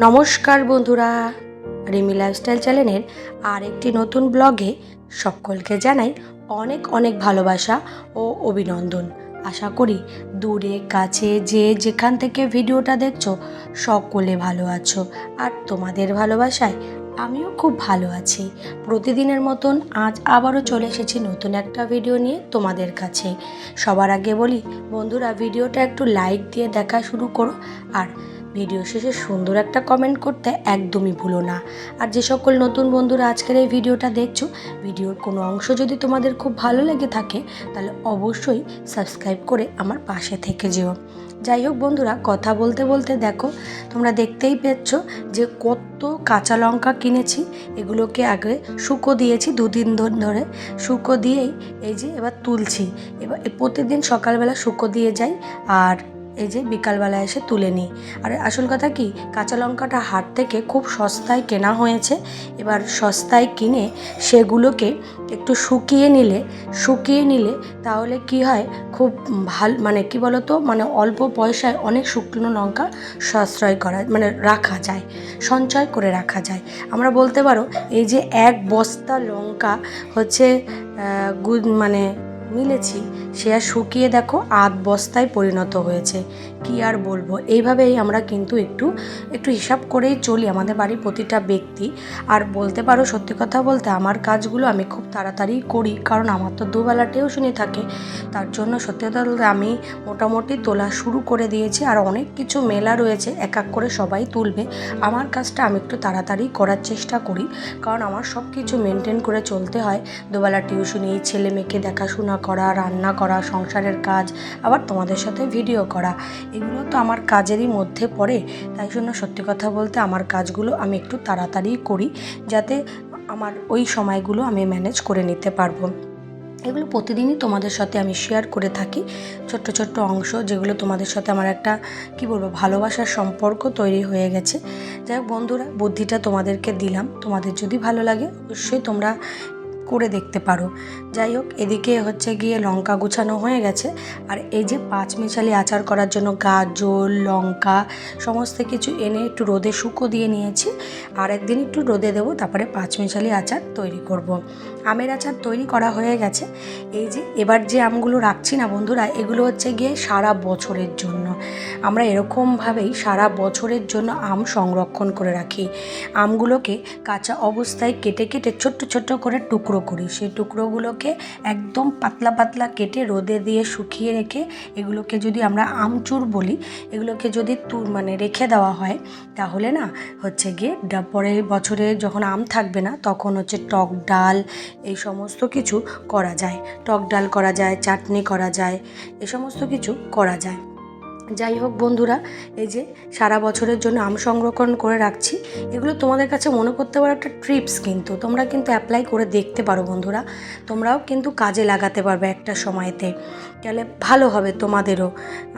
নমস্কার বন্ধুরা, রিমি লাইফস্টাইল চ্যানেলের আর একটি নতুন ব্লগে সকলকে জানাই অনেক অনেক ভালোবাসা ও অভিনন্দন। আশা করি দূরে কাছে যে যেখান থেকে ভিডিওটা দেখছো সকলে ভালো আছো, আর তোমাদের ভালোবাসায় আমিও খুব ভালো আছি। প্রতিদিনের মতন আজ আবারও চলে এসেছি নতুন একটা ভিডিও নিয়ে তোমাদের কাছে। সবার আগে বলি বন্ধুরা, ভিডিওটা একটু লাইক দিয়ে দেখা শুরু করো, আর ভিডিও শেষে সুন্দর একটা কমেন্ট করতে একদমই ভুলো না। আর যে সকল নতুন বন্ধুরা আজকের এই ভিডিওটা দেখছো, ভিডিওর কোনো অংশ যদি তোমাদের খুব ভালো লেগে থাকে তাহলে অবশ্যই সাবস্ক্রাইব করে আমার পাশে থেকে যেও। যাই হোক বন্ধুরা, কথা বলতে বলতে দেখো, তোমরা দেখতেই পেয়েছ যে কত কাঁচা লঙ্কা কিনেছি। এগুলোকে আগে শুকো দিয়েছি, দুদিন ধরে শুকো দিয়েই এই যে এবার তুলছি। এবার প্রতিদিন সকালবেলা শুকো দিয়ে যাই, আর এই যে বিকালবেলা এসে তুলে নিই। আর আসল কথা কি, কাঁচা লঙ্কাটা হাট থেকে খুব সস্তায় কেনা হয়েছে। এবার সস্তায় কিনে সেগুলোকে একটু শুকিয়ে নিলে তাহলে কি হয়, খুব ভালো, মানে কি বলতো, মানে অল্প পয়সায় অনেক শুকনো লঙ্কা সাশ্রয় করা, মানে রাখা যায়, সঞ্চয় করে রাখা যায়। আমরা বলতে পারো এই যে এক বস্তা লঙ্কা হচ্ছে মানে মিলেছি, সে আর শুকিয়ে দেখো আধ বস্তায় পরিণত হয়েছে। কি আর বলবো, এইভাবেই আমরা কিন্তু একটু একটু হিসাব করেই চলি আমাদের বাড়ির প্রতিটা ব্যক্তি। আর বলতে পারো সত্যি কথা বলতে আমার কাজগুলো আমি খুব তাড়াতাড়ি করি, কারণ আমার তো দুবেলা টিউশনি থাকে। তার জন্য সত্যি কথা বলতে আমি মোটামুটি তোলা শুরু করে দিয়েছি। আর অনেক কিছু মেলা রয়েছে, এক এক করে সবাই তুলবে। আমার কাজটা আমি একটু তাড়াতাড়ি করার চেষ্টা করি, কারণ আমার সব কিছু মেনটেন করে চলতে হয়। দুবেলা টিউশনি, ছেলে মেয়েকে দেখাশোনা করা, রান্না করা, সংসারের কাজ, আবার তোমাদের সাথে ভিডিও করা, এগুলো তো আমার কাজেরই মধ্যে পড়ে। তাই জন্য সত্যি কথা বলতে আমার কাজগুলো আমি একটু তাড়াতাড়ি করি, যাতে আমার ওই সময়গুলো আমি ম্যানেজ করে নিতে পারবো। এগুলো প্রতিদিনই তোমাদের সাথে আমি শেয়ার করে থাকি, ছোট্ট ছোট্ট অংশ, যেগুলো তোমাদের সাথে আমার একটা কি বলবো ভালোবাসার সম্পর্ক তৈরি হয়ে গেছে। যাই হোক বন্ধুরা, বুদ্ধিটা তোমাদেরকে দিলাম, তোমাদের যদি ভালো লাগে অবশ্যই তোমরা করে দেখতে পারো। যাই হোক, এদিকে হচ্ছে গিয়ে লঙ্কা গুছানো হয়ে গেছে। আর এই যে পাঁচমিশালি আচার করার জন্য গাজর, লঙ্কা সমস্ত কিছু এনে একটু রোদে শুকো দিয়ে নিয়েছি। আর একদিন একটু রোদে দেবো, তারপরে পাঁচমিশালি আচার তৈরি করব। আমের আচার তৈরি করা হয়ে গেছে। এই যে এবার যে আমগুলো রাখছি না বন্ধুরা, এগুলো হচ্ছে গিয়ে সারা বছরের জন্য। আমরা এরকমভাবেই সারা বছরের জন্য আম সংরক্ষণ করে রাখি। আমগুলোকে কাঁচা অবস্থায় কেটে কেটে ছোট্ট ছোট্ট করে টুকরো করি। সেই টুকরোগুলোকে একদম পাতলা পাতলা কেটে রোদে দিয়ে শুকিয়ে রেখে, এগুলোকে যদি আমরা আমচুর বলি, এগুলোকে যদি মানে রেখে দেওয়া হয় তাহলে না হচ্ছে গিয়ে পরের বছরে যখন আম থাকবে না তখন হচ্ছে টক ডাল, এই সমস্ত কিছু করা যায়। টক ডাল করা যায়, চাটনি করা যায়, এ সমস্ত কিছু করা যায়। যাই হোক বন্ধুরা, এই যে সারা বছরের জন্য আম সংরক্ষণ করে রাখছি। এগুলো তোমাদের কাছে মনে করতে পারো একটা ট্রিপস, কিন্তু তোমরা কিন্তু অ্যাপ্লাই করে দেখতে পারো বন্ধুরা। তোমরাও কিন্তু কাজে লাগাতে পারবে একটা সময়তে, গেলে ভালো হবে তোমাদেরও।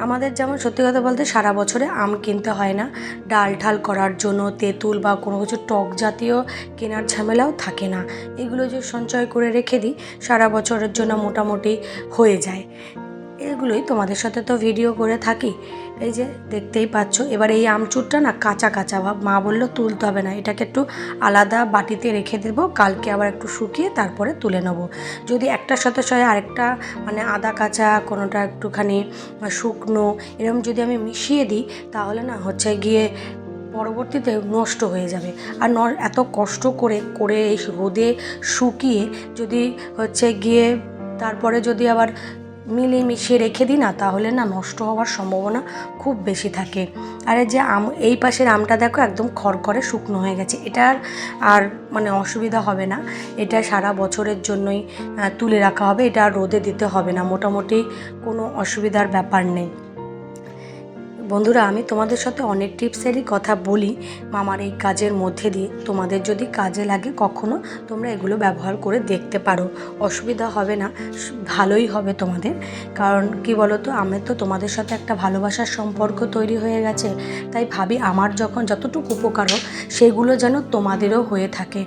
আমাদের যেমন সত্যি কথা বলতে সারা বছরে আম কিনতে হয় না, ডাল ঢাল করার জন্য তেঁতুল বা কোনো কিছু টক জাতীয় কেনার ঝামেলাও থাকে না। এগুলো যে সঞ্চয় করে রেখে দিই, সারা বছরের জন্য মোটামুটি হয়ে যায়। এগুলোই তোমাদের সাথে তো ভিডিও করে থাকি। এই যে দেখতেই পাচ্ছ, এবার এই আমচুরটা না কাঁচা কাঁচা ভাব, মা বললো তুলতে হবে না, এটাকে একটু আলাদা বাটিতে রেখে দেবো, কালকে আবার একটু শুকিয়ে তারপরে তুলে নেবো। যদি একটার সাথে সাথে আরেকটা মানে আদা কাঁচা, কোনোটা একটুখানি শুকনো, এরকম যদি আমি মিশিয়ে দিই তাহলে না হচ্ছে গিয়ে পরবর্তীতে নষ্ট হয়ে যাবে। আর এত কষ্ট করে করে এই রোদে শুকিয়ে যদি হচ্ছে গিয়ে তারপরে যদি আবার মিশিয়ে রেখে দিই না, তাহলে না নষ্ট হওয়ার সম্ভাবনা খুব বেশি থাকে। আর এই যে এই পাশের আমটা দেখো একদম খড়খড়ে শুকনো হয়ে গেছে, এটার আর মানে অসুবিধা হবে না। এটা সারা বছরের জন্যই তুলে রাখা হবে, এটা আর রোদে দিতে হবে না, মোটামুটি কোনো অসুবিধার ব্যাপার নেই। বন্ধুরা, আমি তোমাদের সাথে অনেক টিপসেরই কথা বলি মামার এই কাজের মধ্যে দিয়ে। তোমাদের যদি কাজে লাগে কখনো, তোমরা এগুলো ব্যবহার করে দেখতে পারো, অসুবিধা হবে না, ভালোই হবে তোমাদের। কারণ কি বলো তো, আমি তো তোমাদের সাথে একটা ভালোবাসার সম্পর্ক তৈরি হয়ে গেছে, তাই ভাবি আমার যখন যতটুকু উপকার হোক সেগুলো যেন তোমাদেরও হয়ে থাকে।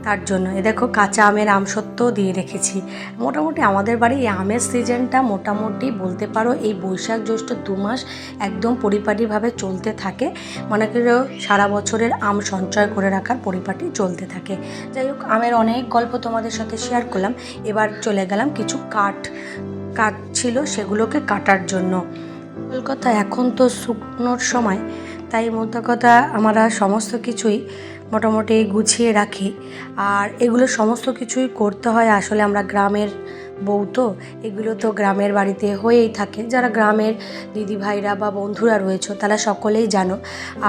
তার জন্য দেখো কাঁচা আমের আমসত্ত্বও দিয়ে রেখেছি। মোটামুটি আমাদের বাড়ি এই আমের সিজনটা মোটামুটি বলতে পারো এই বৈশাখ জ্যৈষ্ঠ 2 মাস একদম পরিপাটিভাবে চলতে থাকে। মনে করো সারা বছরের আম সঞ্চয় করে রাখার পরিপাটি চলতে থাকে। যাই হোক, আমের অনেক গল্প তোমাদের সাথে শেয়ার করলাম। এবার চলে গেলাম কিছু কাঠ ছিল সেগুলোকে কাটার জন্য। কলকাতা এখন তো শুকনোর সময়, তাই মোদ্দা কথা আমরা সমস্ত কিছুই মোটামুটি গুছিয়ে রাখি। আর এগুলো সমস্ত কিছুই করতে হয়, আসলে আমরা গ্রামের বউ তো, এগুলো তো গ্রামের বাড়িতে হয়েই থাকে। যারা গ্রামের দিদিভাইরা বা বন্ধুরা রয়েছে তারা সকলেই জানো।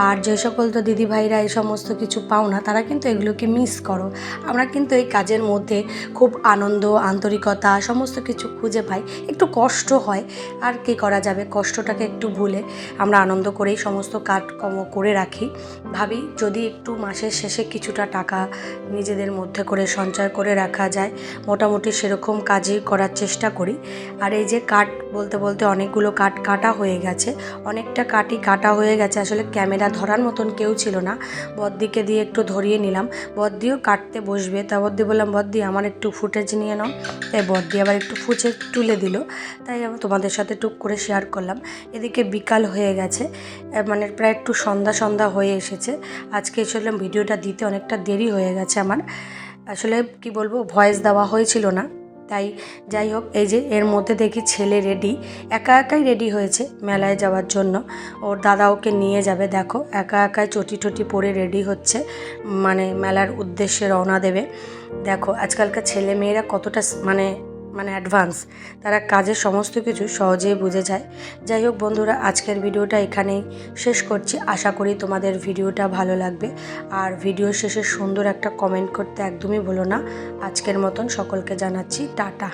আর যে সকল তো দিদিভাইরা এই সমস্ত কিছু পাও না, তারা কিন্তু এগুলোকে মিস করো। আমরা কিন্তু এই কাজের মধ্যে খুব আনন্দ, আন্তরিকতা সমস্ত কিছু খুঁজে পাই। একটু কষ্ট হয়, আর কী করা যাবে, কষ্টটাকে একটু ভুলে আমরা আনন্দ করেই সমস্ত কাজকর্ম করে রাখি। ভাবি যদি একটু মাসের শেষে কিছুটা টাকা নিজেদের মধ্যে করে সঞ্চয় করে রাখা যায়, মোটামুটি সেরকম কাজই করার চেষ্টা করি। আর এই যে কাঠ বলতে বলতে অনেকগুলো কাঠ কাটা হয়ে গেছে, অনেকটা কাঠই কাটা হয়ে গেছে। আসলে ক্যামেরা ধরার মতন কেউ ছিল না, বদ্দিকে দিয়ে একটু ধরিয়ে নিলাম। বদ্দিও কাটতে বসবে, তা বদ্দি বললাম বদ্দি আমার একটু ফুটেজ নিয়ে নাও। তাই বদ্দি আবার একটু ফুটেজ তুলে দিল, তাই আমি তোমাদের সাথে টুক করে শেয়ার করলাম। এদিকে বিকাল হয়ে গেছে, মানে প্রায় একটু সন্ধ্যা সন্ধ্যা হয়ে এসেছে। আজকে এসেছিলাম ভিডিওটা দিতে অনেকটা দেরি হয়ে গেছে আমার, আসলে কি বলবো ভয়েস দেওয়া হয়েছিল না। তাই যাই হোক, এই যে এর মধ্যে দেখি ছেলে রেডি, একা একাই রেডি হয়েছে মেলায় যাওয়ার জন্য। ওর দাদা ওকে নিয়ে যাবে, দেখো একা একাই চটি টটি পরে রেডি হচ্ছে, মানে মেলার উদ্দেশ্যে রওনা দেবে। দেখো আজকালকার ছেলে মেয়েরা কতটা মানে অ্যাডভান্স, তারা কাজের সমস্ত কিছু সহজেই বুঝে যায়। যাই হোক বন্ধুরা, আজকের ভিডিওটা এখানেই শেষ করছি। আশা করি তোমাদের ভিডিওটা ভালো লাগবে। আর ভিডিও শেষে সুন্দর একটা কমেন্ট করতে একদমই ভুলো না। আজকের মতন সকলকে জানাচ্ছি টাটা।